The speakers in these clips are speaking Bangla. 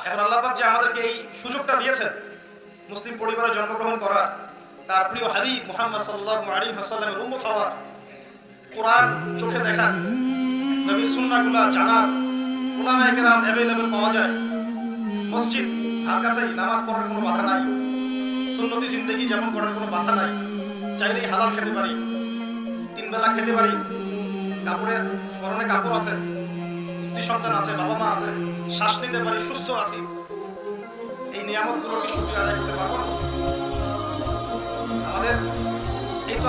এখন আল্লাহ পাক যে আমাদেরকে এই সুযোগটা দিয়েছেন মুসলিম পরিবারে জন্মগ্রহণ করার, তার প্রিয় হাবিব মুহাম্মদ সাল্লাল্লাহু আলাইহি ওয়াসাল্লামের উম্মত হওয়ার, কোরআন চোখে দেখার, নবীর সুন্নাহগুলো জানার, উলামায়ে কেরাম अवेलेबल পাওয়া যায়, মসজিদ আর কাছেই, নামাজ পড়ার কোনো বাধা নাই, সুন্নতি জিন্দেগি যেমন করার কোনো বাধা নাই, চাইলেই হালাল খেতে পারি, তিন বেলা খেতে পারি, কাপড়ে পরনে কাপড় আছে, স্ত্রী সন্তান আছে, বাবা মা আছে, শ্বাস নিতে পারি, সুস্থ আছি। এই নিয়ামতগুলোর কি শুকরিয়া আদায় করতে পারবো?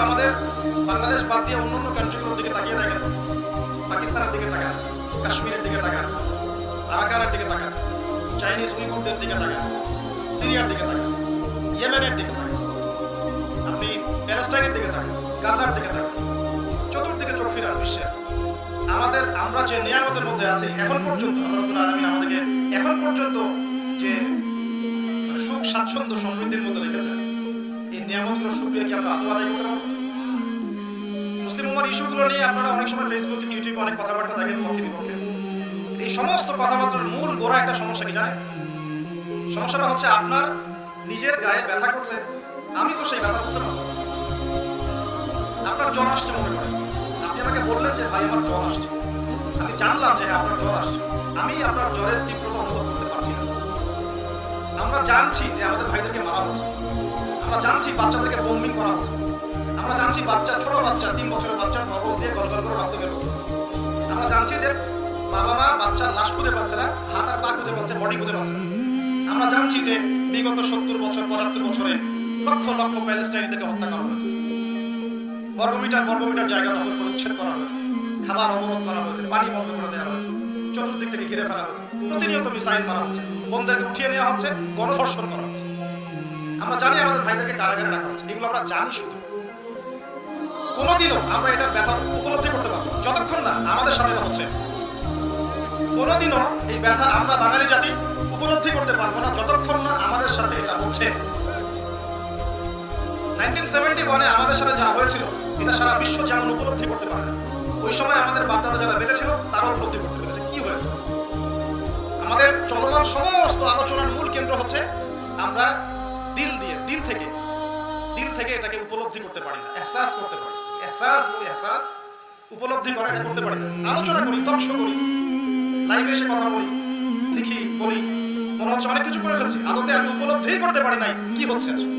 আমাদের বাংলাদেশ বাদ দিয়ে অন্যান্য কান্ট্রিগুলোর দিকে তাকিয়ে দেখেন, পাকিস্তানের দিকে তাকান, কাশ্মীরের দিকে তাকান, আরাকানের দিকে তাকান, চাইনিজ উইগুরদের দিকে তাকান, সিরিয়ার দিকে তাকান, ইয়েমেনের দিকে তাকান, আপনি প্যালেস্টাইনের দিকে তাকান, গাজার দিকে তাকান, চতুর্দিকে চোখ ফিরান বিশ্বে। আমরা যে নিয়ামতের মধ্যে আছি এখন পর্যন্ত, আল্লাহ রাব্বুল আলামিন আমাদেরকে এখন পর্যন্ত যে সুখ স্বাচ্ছন্দ্য সমৃদ্ধির মধ্যে রেখেছেন, এই নিয়ামতগুলোর শুকরিয়া কি আমরা আদৌ আদায় করতে পারবো? মুসলিম উম্মার ইস্যুগুলো নিয়ে আপনারা অনেক সময় ফেসবুক, ইউটিউবে অনেক কথাবার্তা দেখেন পক্ষে বিপক্ষে। এই সমস্ত কথাবার্তার মূল গোড়া একটা সমস্যা কি জানেন? সমস্যাটা হচ্ছে আপনার নিজের গায়ে ব্যথা করছে, আমি তো সেই ব্যথা বুঝতে পারবো। আপনার জ্বর আসছে মনে করেন, আপনি আমাকে বললেন যে ভাই আমার জ্বর আসছে, আমি জানলাম যে আপনার জ্বর আসছে, আমি আপনার জ্বরের তীব্রতা অনুভব করতে পারছি না। আমরা জানছি যে আমাদের ভাইদেরকে মারা হচ্ছে, আমরা জানছি বাচ্চাদেরকে বোম্বিং করা হচ্ছে, আমরা জানছি ছোট বাচ্চা 3 বছরের বাচ্চার মগজ দিয়ে গলগল করে রক্ত বের হচ্ছে, আমরা জানছি যে বাবা মা বাচ্চার লাশ খুঁজে পাচ্ছে না, হাত আর পা খুঁজে পাচ্ছে, বডি খুঁজে পাচ্ছে না। আমরা জানছি যে বিগত 70 বছর 75 বছরে লক্ষ লক্ষ প্যালেস্টাইনিদেরকে হত্যা করা হয়েছে, বর্গমিটার জায়গা দখল করে উচ্ছেদ করা হয়েছে, খাবার অবরোধ করা হয়েছে, পানি বন্ধ করে দেওয়া হয়েছে, চতুর্দিক থেকে ঘিরে ফেলা হয়েছে, প্রতিনিয়ত মিসাইল মারা হচ্ছে, বোমদেরকে উঠিয়ে নেওয়া হচ্ছে, গণধর্ষণ করা হচ্ছে। আমরা জানি আমাদের ভাইদেরকে কারাগারে রাখা হচ্ছে, এগুলো আমরা জানি। শুধু কোনোদিনও আমরা এটার ব্যথা উপলব্ধি করতে পারবো যতক্ষণ না আমাদের সাথে এটা হচ্ছে। কোনোদিনও এই ব্যথা আমরা বাঙালি জাতি উপলব্ধি করতে পারবো না যতক্ষণ না আমাদের সাথে এটা হচ্ছে। 1971-এ আমাদের সাথে যা হয়েছিল এটা সারা বিশ্ব যেমন উপলব্ধি করতে পারে না, ওই সময় আমাদের বাপ-দাদা যারা বেঁচে ছিল তারাও উপলব্ধি করতে পেরেছে কি হয়েছে। আমাদের চলমান সমস্ত আলোচনার মূল কেন্দ্র হচ্ছে আমরা দিল থেকে এটাকে উপলব্ধি করতে পারি না, এহসাস করতে পারি। এহসাস উপলব্ধি করা এটা করতে পারি না। আলোচনা করি, টক শো করি, লাইভে এসে কথা বলি, লিখি, বলি, মনে হচ্ছে অনেক কিছু করে ফেলছি, আদতে আমি উপলব্ধি করতে পারি নাই কি হচ্ছে আসলে।